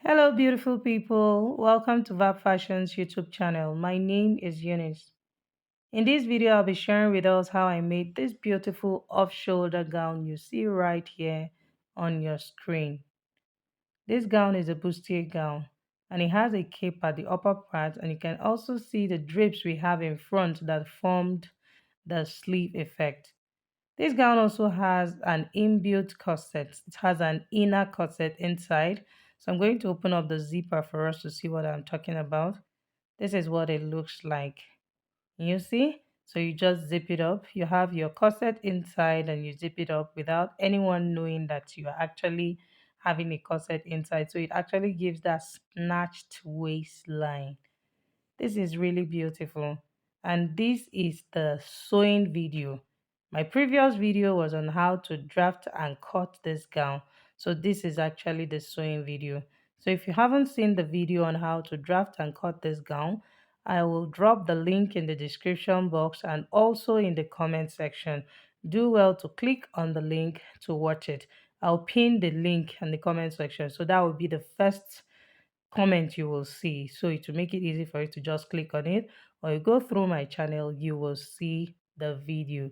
Hello, beautiful people. Welcome to Vap Fashion's YouTube channel. My name is Eunice. In this video, I'll be sharing with us how I made this beautiful off-shoulder gown you see right here on your screen. This gown is a bustier gown and it has a cape at the upper part, and you can also see the drapes we have in front that formed the sleeve effect. This gown also has an inbuilt corset. It has an inner corset inside. So I'm going to open up the zipper for us to see what I'm talking about. This is what it looks like. You see? So you just zip it up. You have your corset inside and you zip it up without anyone knowing that you are actually having a corset inside. So it actually gives that snatched waistline. This is really beautiful. And this is the sewing video. My previous video was on how to draft and cut this gown. So this is actually the sewing video. So if you haven't seen the video on how to draft and cut this gown, I will drop the link in the description box and also in the comment section. Do well to click on the link to watch it. I'll pin the link in the comment section. So that will be the first comment you will see. So it will make it easy for you to just click on it, or you go through my channel, you will see the video.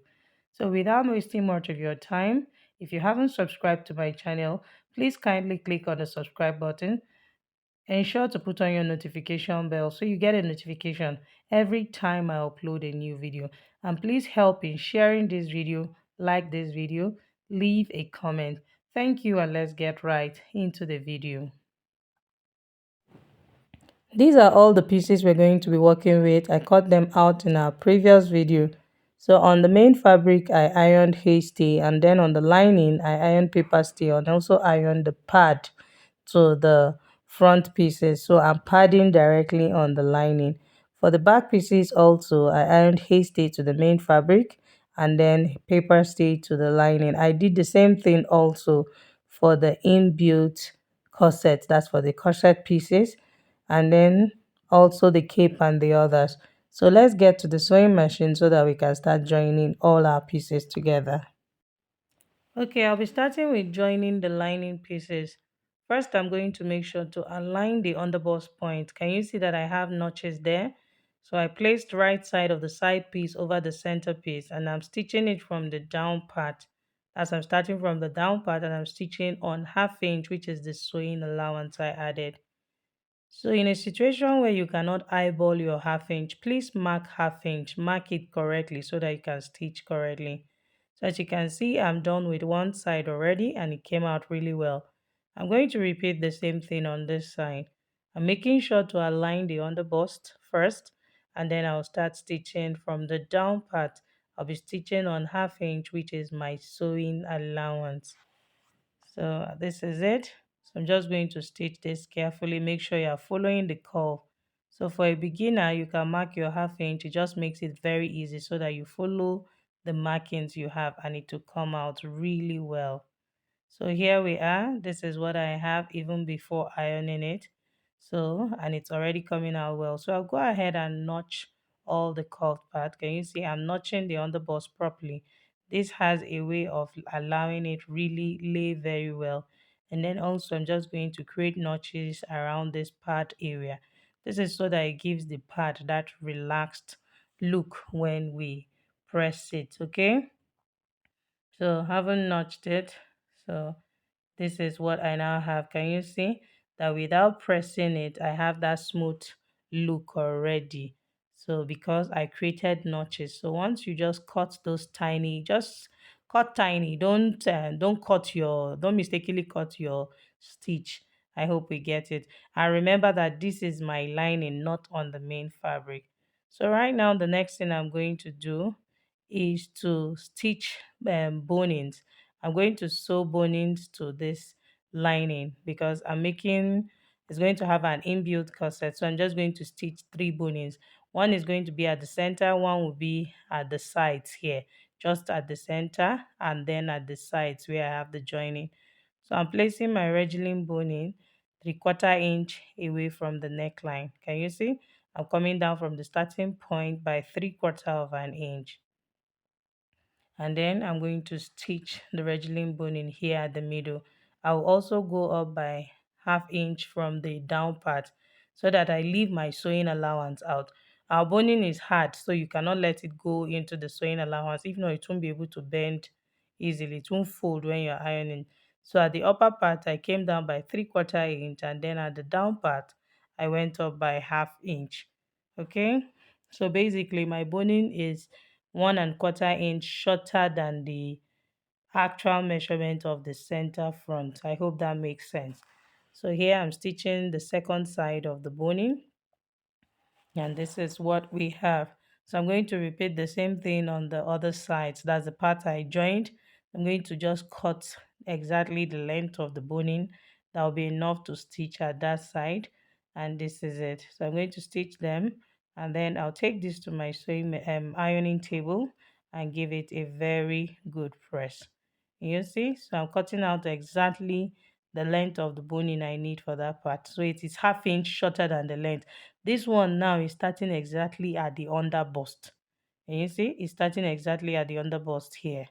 So without wasting much of your time, if you haven't subscribed to my channel, please kindly click on the subscribe button. Ensure to put on your notification bell so you get a notification every time I upload a new video. And please help in sharing this video, like this video, leave a comment. Thank you, and let's get right into the video. These are all the pieces we're going to be working with. I cut them out in our previous video. So on the main fabric, I ironed hasty, and then on the lining, I ironed paper steel and also ironed the pad to the front pieces. So I'm padding directly on the lining. For the back pieces also, I ironed hasty to the main fabric and then paper stay to the lining. I did the same thing also for the inbuilt corset. That's for the corset pieces, and then also the cape and the others. So let's get to the sewing machine so that we can start joining all our pieces together. Okay, I'll be starting with joining the lining pieces. First, I'm going to make sure to align the underbust point. Can you see that I have notches there? So I placed right side of the side piece over the center piece, and I'm stitching it from the down part. As I'm starting from the down part, and I'm stitching on 1/2 inch, which is the sewing allowance I added. So in a situation where you cannot eyeball your 1/2 inch, please mark 1/2 inch, mark it correctly so that you can stitch correctly. So as you can see, I'm done with one side already and it came out really well. I'm going to repeat the same thing on this side. I'm making sure to align the underbust first, and then I'll start stitching from the down part. I'll be stitching on 1/2 inch, which is my sewing allowance. So this is it. So I'm just going to stitch this carefully. Make sure you are following the curve. So for a beginner, you can mark your 1/2 inch. It just makes it very easy so that you follow the markings you have and it will come out really well. So here we are. This is what I have even before ironing it. So, and it's already coming out well. So I'll go ahead and notch all the curved part. Can you see I'm notching the underbust properly? This has a way of allowing it really lay very well. And then also I'm just going to create notches around this part area. This is so that it gives the part that relaxed look when we press it, okay? So haven't notched it. So this is what I now have. Can you see that without pressing it, I have that smooth look already? So because I created notches. So once you just cut those tiny, just cut tiny. Don't cut your, don't mistakenly cut your stitch. I hope we get it. And remember that this is my lining, not on the main fabric. So right now, the next thing I'm going to do is to stitch bonings. I'm going to sew bonings to this lining because I'm making, it's going to have an inbuilt corset. So I'm just going to stitch 3 bonings. One is going to be at the center, one will be at the sides here, just at the center, and then at the sides where I have the joining. So I'm placing my regling boning 3/4 inch away from the neckline. Can you see? I'm coming down from the starting point by 3/4 of an inch, and then I'm going to stitch the regling bone in here at the middle. I'll also go up by half inch from the down part so that I leave my sewing allowance out. Our boning is hard, so you cannot let it go into the sewing allowance. If not, it won't be able to bend easily. It won't fold when you're ironing. So at the upper part, I came down by 3/4 inch, and then at the down part, I went up by half inch. Okay, so basically my boning is 1 1/4 inch shorter than the actual measurement of the center front. I hope that makes sense. So here I'm stitching the second side of the boning, and this is what we have. So I'm going to repeat the same thing on the other side. So that's the part I joined. I'm going to just cut exactly the length of the boning. That will be enough to stitch at that side, and this is it. So I'm going to stitch them, and then I'll take this to my sewing ironing table and give it a very good press. You see, so I'm cutting out exactly the length of the boning I need for that part. So it is half inch shorter than the length. This one now is starting exactly at the under bust. And you see, it's starting exactly at the under bust here.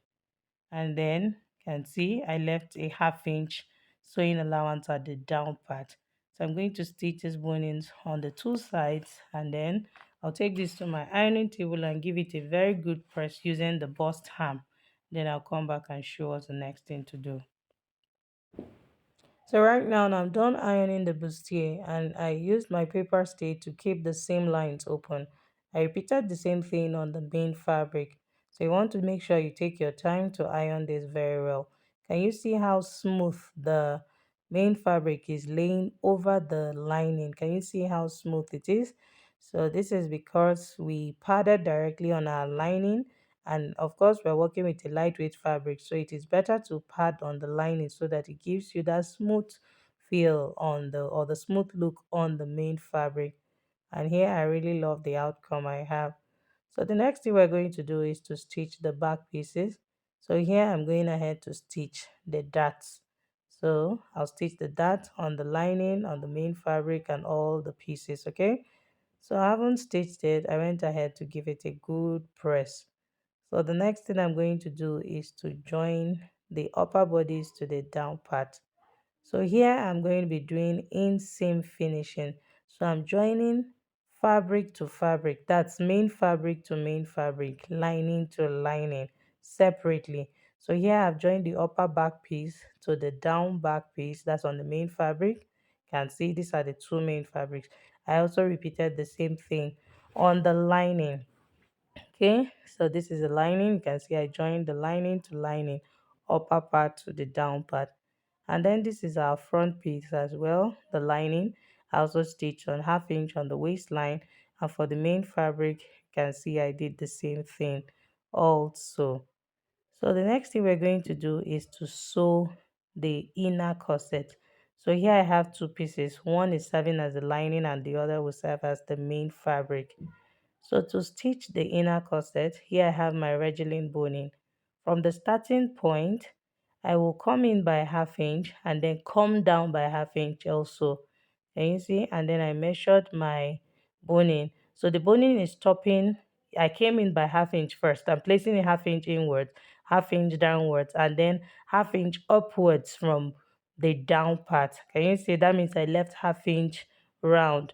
And then you can see I left a half inch sewing allowance at the down part. So I'm going to stitch these bonings on the two sides, and then I'll take this to my ironing table and give it a very good press using the bust ham. Then I'll come back and show us the next thing to do. So right now I'm done ironing the bustier, and I used my paper stay to keep the same lines open. I repeated the same thing on the main fabric. So you want to make sure you take your time to iron this very well. Can you see how smooth the main fabric is laying over the lining? Can you see how smooth it is? So this is because we padded directly on our lining, and of course we're working with a lightweight fabric, so it is better to pad on the lining so that it gives you that smooth feel on the, or the smooth look on the main fabric. And here I really love the outcome I have. So the next thing we're going to do is to stitch the back pieces. So here I'm going ahead to stitch the darts. So I'll stitch the dart on the lining, on the main fabric, and all the pieces. Okay, so I haven't stitched it. I went ahead to give it a good press. So the next thing I'm going to do is to join the upper bodice to the down part. So here I'm going to be doing inseam finishing. So I'm joining fabric to fabric. That's main fabric to main fabric, lining to lining separately. So here I've joined the upper back piece to the down back piece. That's on the main fabric. You can see these are the two main fabrics. I also repeated the same thing on the lining. Okay, so this is the lining. You can see I joined the lining to lining, upper part to the down part. And then this is our front piece as well, the lining. I also stitched on half inch on the waistline, and for the main fabric you can see I did the same thing also. So the next thing we're going to do is to sew the inner corset. So here I have two pieces. One is serving as the lining and the other will serve as the main fabric. So to stitch the inner corset, here I have my regilling boning. From the starting point, I will come in by half inch and then come down by half inch also. Can you see? And then I measured my boning. So the boning is stopping. I came in by half inch first. I'm placing a half inch inwards, half inch downwards, and then half inch upwards from the down part. Can you see? That means I left half inch round.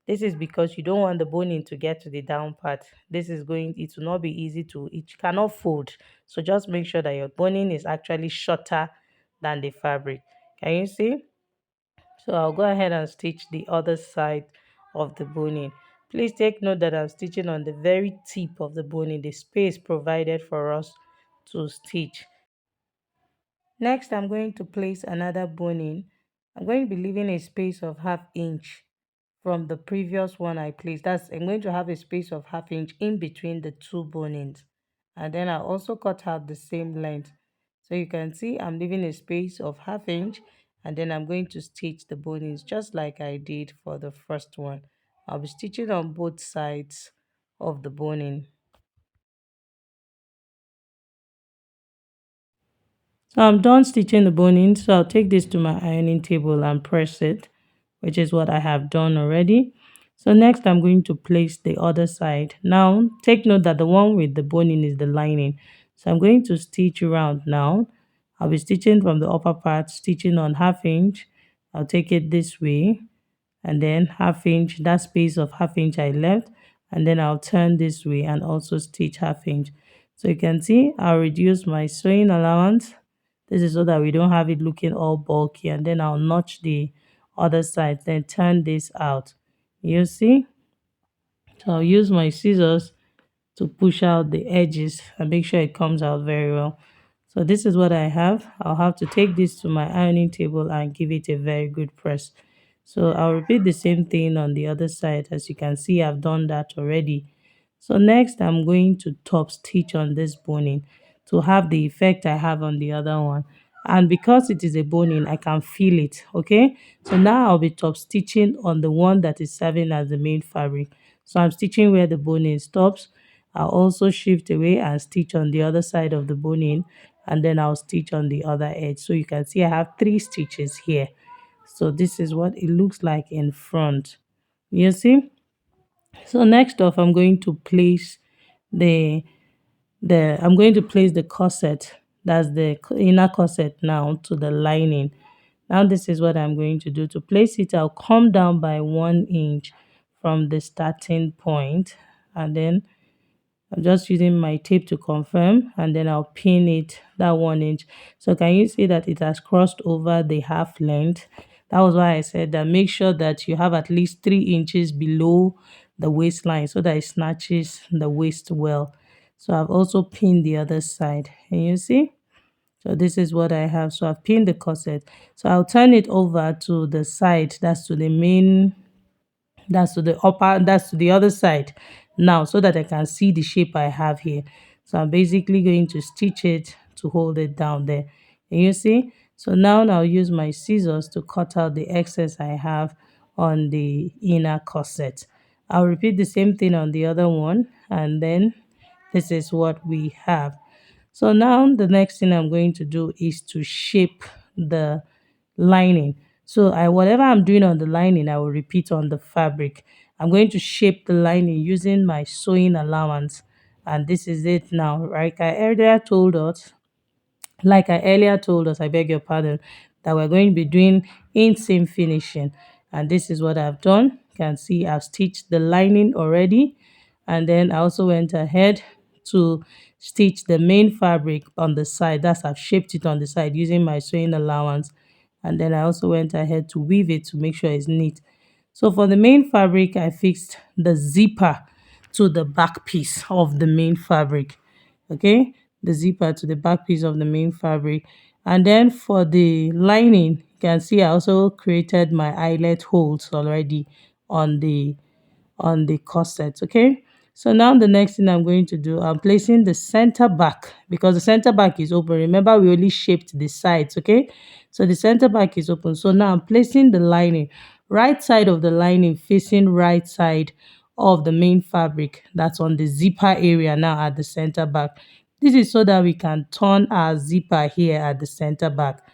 This is because you don't want the boning to get to the down part. This is going, it will not be easy to, it cannot fold. So just make sure that your boning is actually shorter than the fabric. Can you see? So I'll go ahead and stitch the other side of the boning. Please take note that I'm stitching on the very tip of the boning, the space provided for us to stitch. Next, I'm going to place another boning. I'm going to be leaving a space of half inch from the previous one I placed. That's, I'm going to have a space of half inch in between the two bonings. And then I also cut out the same length. So you can see I'm leaving a space of half inch, and then I'm going to stitch the bonings just like I did for the first one. I'll be stitching on both sides of the boning. So I'm done stitching the boning. So I'll take this to my ironing table and press it, which is what I have done already. So next I'm going to place the other side. Now take note that the one with the boning is the lining. So I'm going to stitch around now. I'll be stitching from the upper part, stitching on half inch, I'll take it this way, and then half inch, that space of half inch I left, and then I'll turn this way and also stitch half inch. So you can see I'll reduce my sewing allowance. This is so that we don't have it looking all bulky, and then I'll notch the other side, then turn this out. You see? So I'll use my scissors to push out the edges and make sure it comes out very well. So this is what I have. I'll have to take this to my ironing table and give it a very good press. So I'll repeat the same thing on the other side. As you can see, I've done that already. So next I'm going to top stitch on this boning to have the effect I have on the other one. And because it is a boning, I can feel it. Okay, so now I'll be top stitching on the one that is serving as the main fabric. So I'm stitching where the boning stops. I'll also shift away and stitch on the other side of the boning, and then I'll stitch on the other edge. So you can see I have 3 stitches here. So this is what it looks like in front. You see? So next off, I'm going to place the I'm going to place the corset, that's the inner corset, now to the lining. Now this is what I'm going to do. To place it, I'll come down by 1 inch from the starting point, and then I'm just using my tape to confirm, and then I'll pin it that 1 inch. So can you see that it has crossed over the half length? That was why I said that make sure that you have at least 3 inches below the waistline so that it snatches the waist well. So I've also pinned the other side. Can you see? So this is what I have. So I've pinned the corset. So I'll turn it over to the side, that's to the main, that's to the upper, that's to the other side now, so that I can see the shape I have here. So I'm basically going to stitch it to hold it down there. And you see, so now I'll use my scissors to cut out the excess I have on the inner corset. I'll repeat the same thing on the other one, and then this is what we have. So now the next thing I'm going to do is to shape the lining. So whatever I'm doing on the lining, I will repeat on the fabric. I'm going to shape the lining using my sewing allowance. And this is it now. Right? Like I earlier told us, I beg your pardon, that we're going to be doing inseam finishing. And this is what I've done. You can see I've stitched the lining already. And then I also went ahead to stitch the main fabric on the side. That's, I've shaped it on the side using my sewing allowance. And then I also went ahead to weave it to make sure it's neat. So for the main fabric, I fixed the zipper to the back piece of the main fabric. Okay, the zipper to the back piece of the main fabric. And then for the lining, you can see I also created my eyelet holes already on the corset. Okay, so now the next thing I'm going to do, I'm placing the center back, because the center back is open. Remember, we only shaped the sides. Okay, so the center back is open. So now I'm placing the lining, right side of the lining facing right side of the main fabric, that's on the zipper area now at the center back. This is so that we can turn our zipper here at the center back.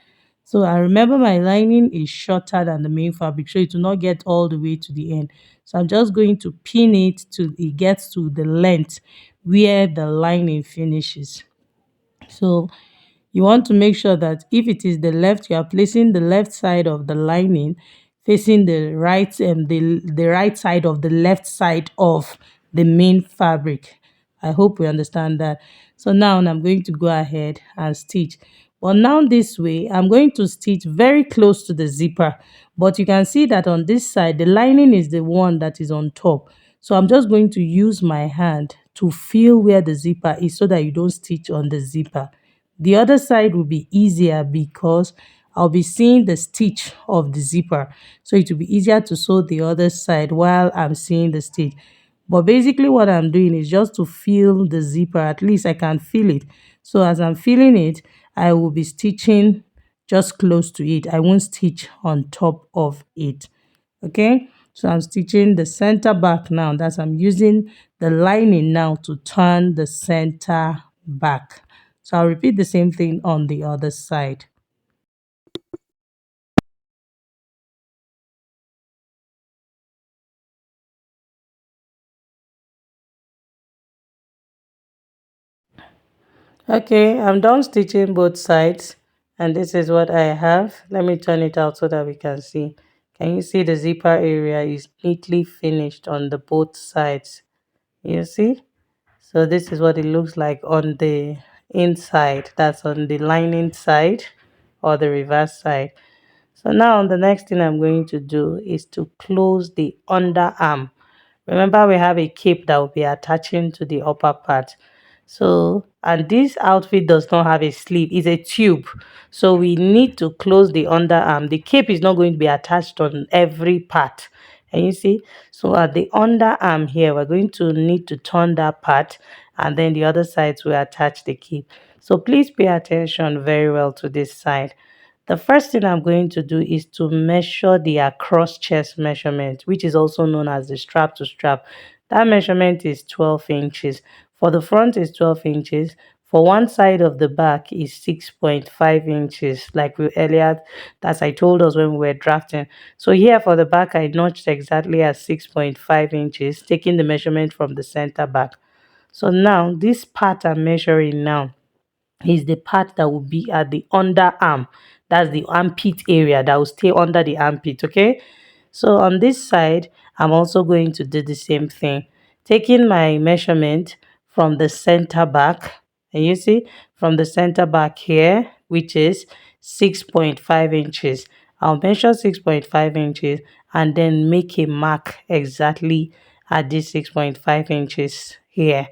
So I remember my lining is shorter than the main fabric, so it will not get all the way to the end. So I'm just going to pin it till it gets to the length where the lining finishes. So you want to make sure that if it is the left, you are placing the left side of the lining facing the right, and the right side of the left side of the main fabric. I hope we understand that. So now I'm going to go ahead and stitch. But now this way, I'm going to stitch very close to the zipper. But you can see that on this side, the lining is the one that is on top. So I'm just going to use my hand to feel where the zipper is so that you don't stitch on the zipper. The other side will be easier because I'll be seeing the stitch of the zipper. So it will be easier to sew the other side while I'm seeing the stitch. But basically what I'm doing is just to feel the zipper. At least I can feel it. So as I'm feeling it, I will be stitching just close to it. I won't stitch on top of it. Okay, so I'm stitching the center back now. That's, I'm using the lining now to turn the center back. So I'll repeat the same thing on the other side. Okay, I'm done stitching both sides, And this is what I have. Let me turn it out so that we can see. Can you see the zipper area is neatly finished on the both sides? You see? So this is what it looks like on the inside. That's on the lining side or the reverse side. So now the next thing I'm going to do is to close the underarm. Remember, we have a cape that will be attaching to the upper part. So, and this outfit does not have a sleeve, it's a tube. So we need to close the underarm. The cape is not going to be attached on every part. And you see, so at the underarm here, we're going to need to turn that part, and then the other sides will attach the cape. So please pay attention very well to this side. The first thing I'm going to do is to measure the across chest measurement, which is also known as the strap to strap. That measurement is 12 inches. For the front is 12 inches. For one side of the back is 6.5 inches, like we earlier, as I told us when we were drafting. So here for the back, I notched exactly at 6.5 inches, taking the measurement from the center back. So now this part I'm measuring now is the part that will be at the underarm. That's the armpit area that will stay under the armpit. Okay. So on this side, I'm also going to do the same thing. Taking my measurement from the center back, and you see from the center back here, which is 6.5 inches. I'll measure 6.5 inches and then make a mark exactly at this 6.5 inches here.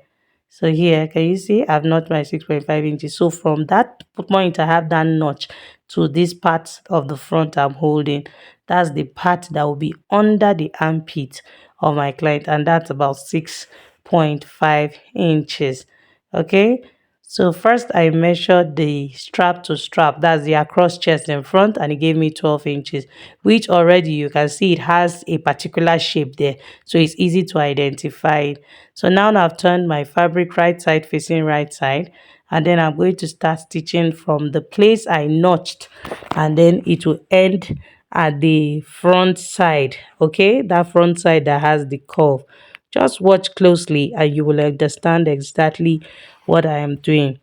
So here, can you see I've notched my 6.5 inches. So from that point, I have that notch to this part of the front I'm holding. That's the part that will be under the armpit of my client, and that's about 6.5 inches. Okay. So first I measured the strap to strap, that's the across chest in front, and it gave me 12 inches, which already you can see it has a particular shape there. So it's easy to identify it. So now I've turned my fabric right side facing right side, and then I'm going to start stitching from the place I notched, and then it will end at the front side. Okay, that front side that has the curve. Just watch closely and you will understand exactly what I am doing.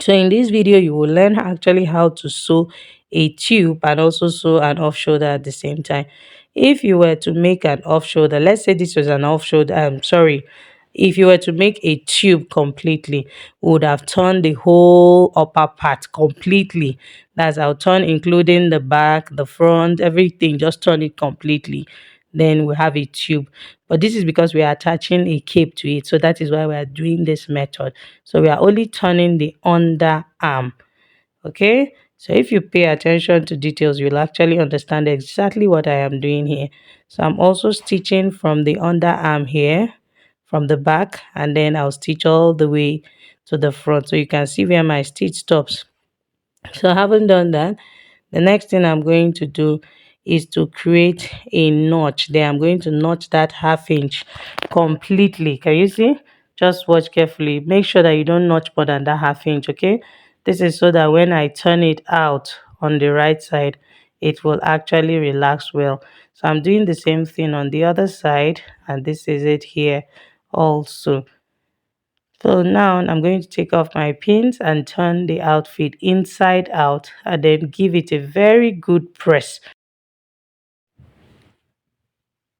So in this video, you will learn actually how to sew a tube and also sew an off shoulder at the same time. If you were to make an off shoulder, let's say this was an off shoulder, I'm sorry, if you were to make a tube completely, we would have turned the whole upper part completely. That's I'll turn including the back, the front, everything, just turn it completely. Then we have a tube. But this is because we are attaching a cape to it. So that is why we are doing this method. So we are only turning the underarm. Okay. So if you pay attention to details, you'll actually understand exactly what I am doing here. So I'm also stitching from the underarm here, from the back, and then I'll stitch all the way to the front. So you can see where my stitch stops. So I haven't done that. The next thing I'm going to do is to create a notch there. I'm going to notch that ½ inch completely. Can you see? Just watch carefully. Make sure that you don't notch more than that ½ inch, okay? This is so that when I turn it out on the right side, it will actually relax well. So I'm doing the same thing on the other side, and this is it here also. So now I'm going to take off my pins and turn the outfit inside out and then give it a very good press.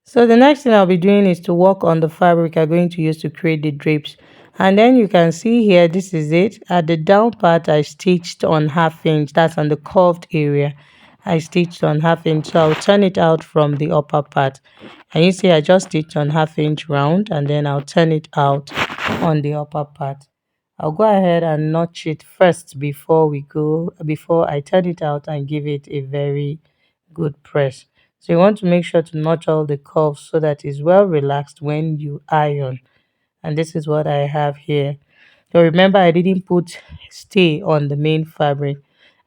So the next thing I'll be doing is to work on the fabric I'm going to use to create the drapes. And then you can see here, this is it. At the down part, I stitched on ½ inch. That's on the curved area. I stitched on ½ inch. So I'll turn it out from the upper part. And you see I just stitched on ½ inch round, and then I'll turn it out on the upper part. I'll go ahead and notch it first before I turn it out and give it a very good press. So you want to make sure to notch all the curves so that it's well relaxed when you iron. And this is what I have here. So remember, I didn't put stay on the main fabric.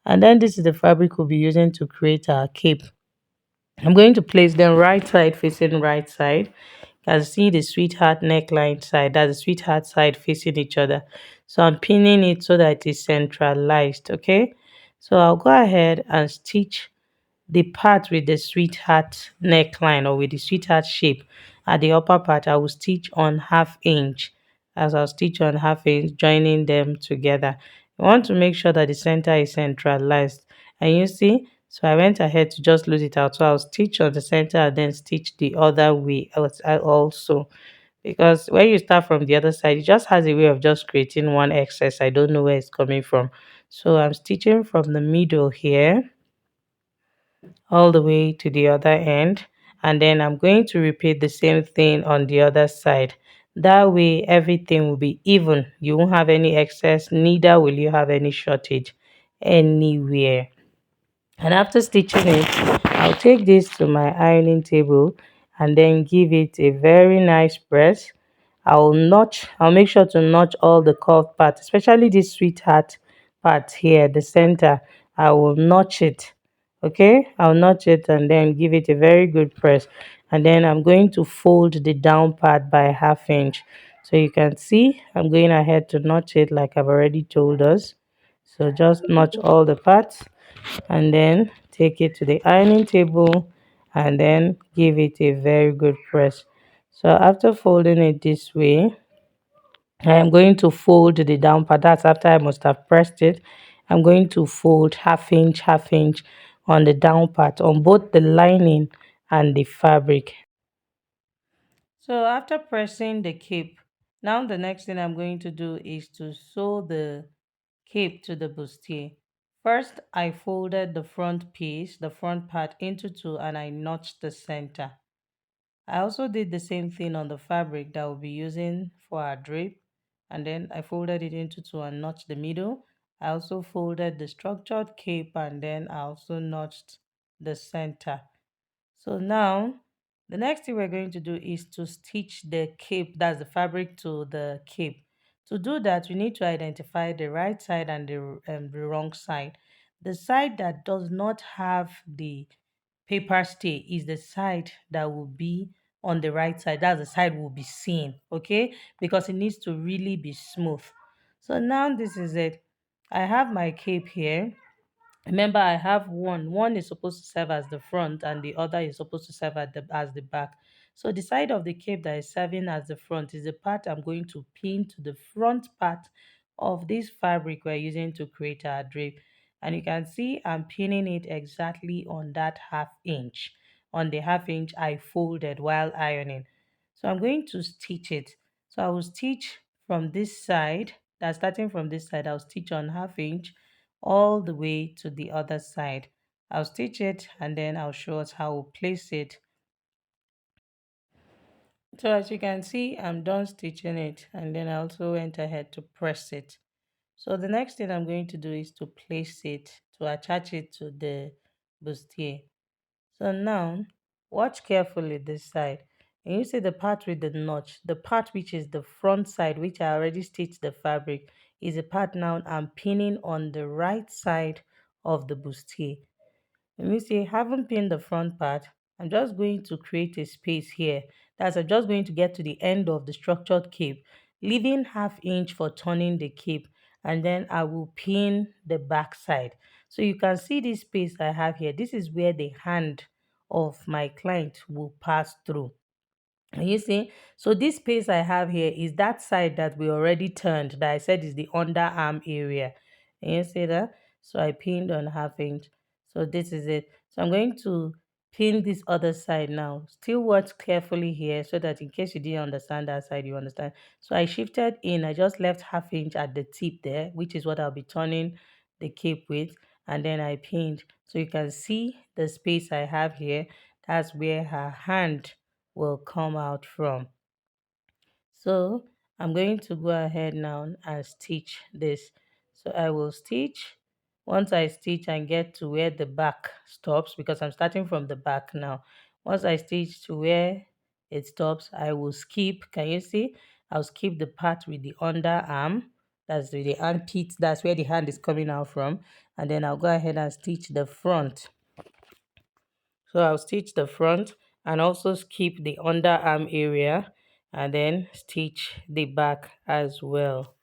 And then this is the fabric we'll be using to create our cape. I'm going to place them right side facing right side. You can see the sweetheart neckline side, that's the sweetheart side facing each other. So I'm pinning it so that it is centralized, okay? So I'll go ahead and stitch the part with the sweetheart neckline or with the sweetheart shape. At the upper part, I will stitch on ½ inch. As I'll stitch on ½ inch, joining them together. You want to make sure that the center is centralized. And you see, so I went ahead to just lose it out. So I'll stitch on the center and then stitch the other way also. Because when you start from the other side, it just has a way of just creating one excess. I don't know where it's coming from. So I'm stitching from the middle here all the way to the other end, and then I'm going to repeat the same thing on the other side. That way everything will be even. You won't have any excess, neither will you have any shortage anywhere. And after stitching it, I'll take this to my ironing table and then give it a very nice press. I'll make sure to notch all the curved parts, especially this sweetheart part here, the center. I will notch it. Okay, I'll notch it and then give it a very good press. And then I'm going to fold the down part by 1/2 inch. So you can see I'm going ahead to notch it like I've already told us. So just notch all the parts and then take it to the ironing table and then give it a very good press. So after folding it this way, I am going to fold the down part. That's after I must have pressed it. I'm going to fold 1/2 inch on the down part on both the lining and the fabric. So after pressing the cape, now the next thing I'm going to do is to sew the cape to the bustier. First, I folded the front piece, the front part into two, and I notched the center. I also did the same thing on the fabric that we'll be using for our drape, and then I folded it into two and notched the middle. I also folded the structured cape and then I also notched the center. So now the next thing we're going to do is to stitch the cape, that's the fabric, to the cape. To do that, we need to identify the right side and the wrong side. The side that does not have the paper stay is the side that will be on the right side. That's the side will be seen, okay? Because it needs to really be smooth. So now this is it. I have my cape here. Remember, I have one. One is supposed to serve as the front, and the other is supposed to serve as the back. So the side of the cape that is serving as the front is the part I'm going to pin to the front part of this fabric we're using to create our drape. And you can see I'm pinning it exactly on that 1/2 inch. On the 1/2 inch I folded while ironing. So I'm going to stitch it. So I will stitch from this side. That's starting from this side. I'll stitch on 1/2 inch all the way to the other side. I'll stitch it and then I'll show us how we'll place it. So as you can see, I'm done stitching it and then I also went ahead to press it. So the next thing I'm going to do is to place it, to attach it to the bustier. So now, watch carefully this side. And you see the part with the notch, the part which is the front side, which I already stitched the fabric, is a part now I'm pinning on the right side of the bustier. Let me see, I haven't pinned the front part. I'm just going to create a space here. I'm just going to get to the end of the structured cape, leaving 1/2 inch for turning the cape, and then I will pin the back side. So you can see this space I have here. This is where the hand of my client will pass through. And you see, so this space I have here is that side that we already turned that I said is the underarm area. And you see that? So I pinned on 1/2 inch. So this is it. So I'm going to pin this other side now. Still watch carefully here so that in case you didn't understand that side, you understand. So I shifted in. I just left 1/2 inch at the tip there, which is what I'll be turning the cape with. And then I pinned. So you can see the space I have here. That's where her hand will come out from. So I'm going to go ahead now and stitch this. So I will stitch. Once I stitch and get to where the back stops, because I'm starting from the back now. Once I stitch to where it stops, I will skip. Can you see? I'll skip the part with the underarm. That's with the armpit. That's where the hand is coming out from. And then I'll go ahead and stitch the front. So I'll stitch the front and also skip the underarm area and then stitch the back as well.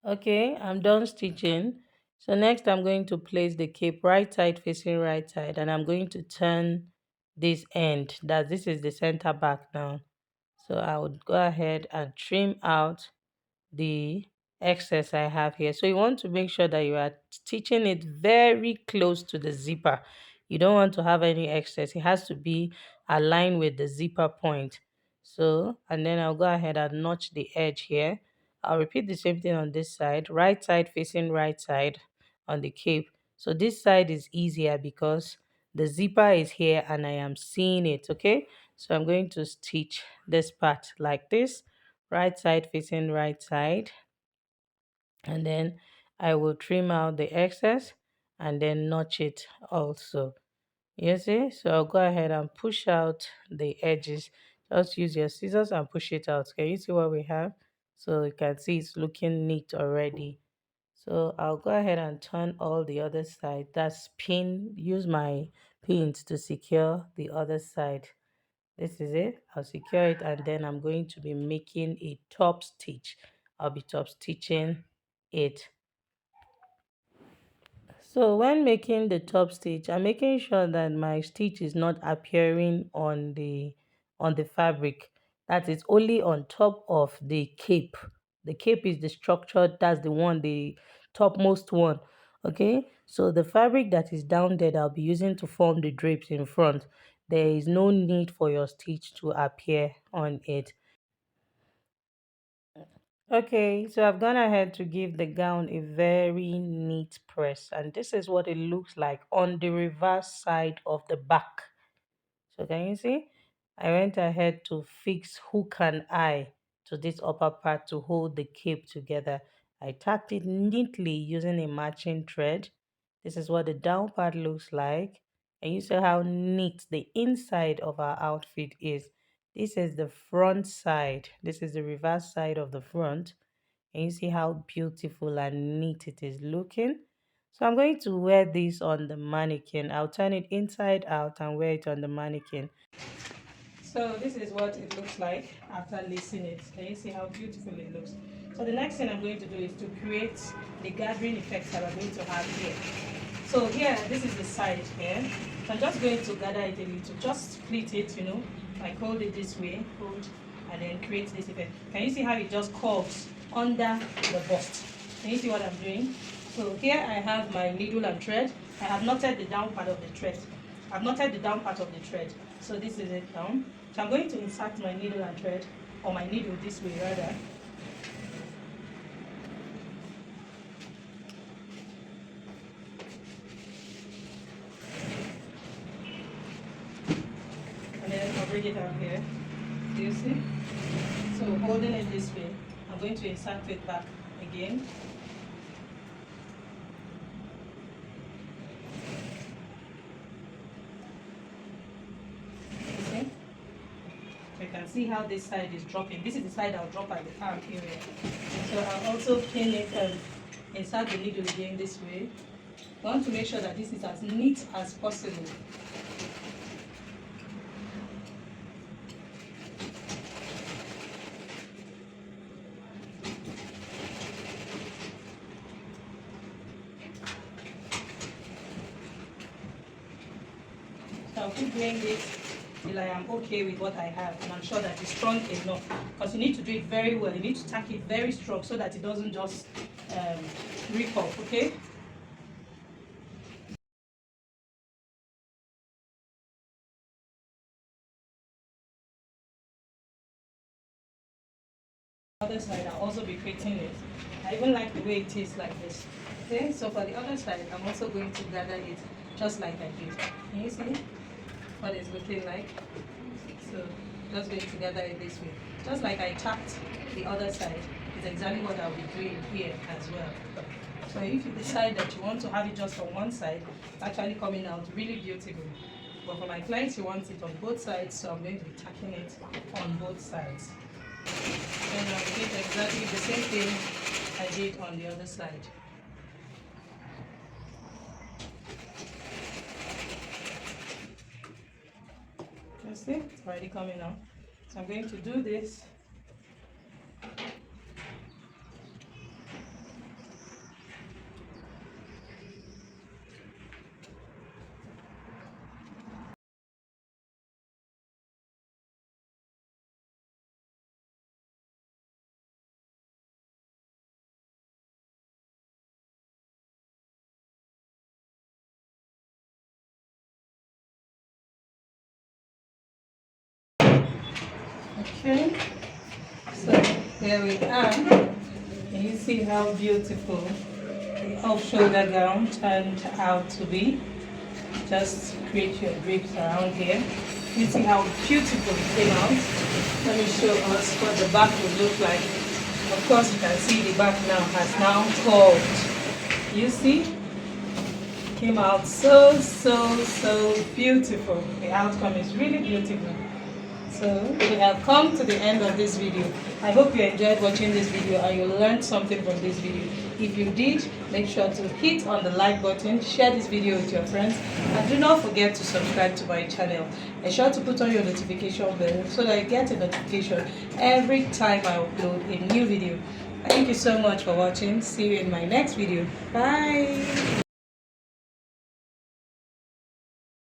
Okay, I'm done stitching. So next I'm going to place the cape right side facing right side and I'm going to turn this end, that this is the center back now. So I would go ahead and trim out the excess I have here. So you want to make sure that you are stitching it very close to the zipper. You don't want to have any excess. It has to be aligned with the zipper point. So, and then I'll go ahead and notch the edge here. I'll repeat the same thing on this side, right side facing right side on the cape. So this side is easier because the zipper is here and I am seeing it, okay? So I'm going to stitch this part like this, right side facing right side, and then I will trim out the excess and then notch it also. You see, so I'll go ahead and push out the edges. Just use your scissors and push it out. Can you see what we have? So you can see it's looking neat already. So I'll go ahead and turn all the other side. That's pin, use my pins to secure the other side. This is it. I'll secure it and then I'm going to be making a top stitch. I'll be top stitching it. So when making the top stitch, I'm making sure that my stitch is not appearing on the fabric. That is only on top of the cape. The cape is the structure, that's the one, the topmost one. Okay, so the fabric that is down there that I'll be using to form the drapes in front, there is no need for your stitch to appear on it. Okay, so I've gone ahead to give the gown a very neat press, and this is what it looks like on the reverse side of the back. So can you see? I went ahead to fix hook and eye to this upper part to hold the cape together. I tacked it neatly using a matching thread. This is what the down part looks like. And you see how neat the inside of our outfit is. This is the front side. This is the reverse side of the front. And you see how beautiful and neat it is looking. So I'm going to wear this on the mannequin. I'll turn it inside out and wear it on the mannequin. So this is what it looks like after lacing it. Can you see how beautiful it looks? So the next thing I'm going to do is to create the gathering effect that I'm going to have here. So here, this is the side here. So I'm just going to gather it a little, just split it, you know, like hold it this way, hold, and then create this effect. Can you see how it just curves under the bust? Can you see what I'm doing? So here I have my needle and thread. I have knotted the down part of the thread. I've knotted the down part of the thread. So this is it down. So I'm going to insert my needle and thread, or my needle this way rather. And then I'll bring it out here. Do you see? So holding it this way, I'm going to insert it back again. You see? So you can see how this side is dropping. This is the side I'll drop at the arm area. So I'll also pin it and insert the needle again this way. I want to make sure that this is as neat as possible. So I'll keep doing this till I am okay with what I have and I'm sure that it's strong enough, because you need to do it very well. You need to tack it very strong so that it doesn't just rip off, okay? Other side I'll also be creating it. I even like the way it is like this. Okay, so for the other side I'm also going to gather it just like I did. Can you see what it's looking like? So just going to gather it this way. Just like I tapped the other side is exactly what I'll be doing here as well. So if you decide that you want to have it just on one side, it's actually coming out really beautiful. But for my clients, you want it on both sides, so I'm going to be tacking it on both sides. And I'll repeat exactly the same thing I did on the other side. You see, it's already coming out. So I'm going to do this Okay, so here we are. And you see how beautiful the off-shoulder gown turned out to be. Just create your drapes around here. You see how beautiful it came out. Let me show us what the back will look like. Of course, you can see the back now has now curved. You see? Came out so beautiful. The outcome is really beautiful. So we have come to the end of this video. I hope you enjoyed watching this video and you learned something from this video. If you did, make sure to hit on the like button, share this video with your friends, and do not forget to subscribe to my channel. Ensure to put on your notification bell so that you get a notification every time I upload a new video. Thank you so much for watching. See you in my next video. Bye.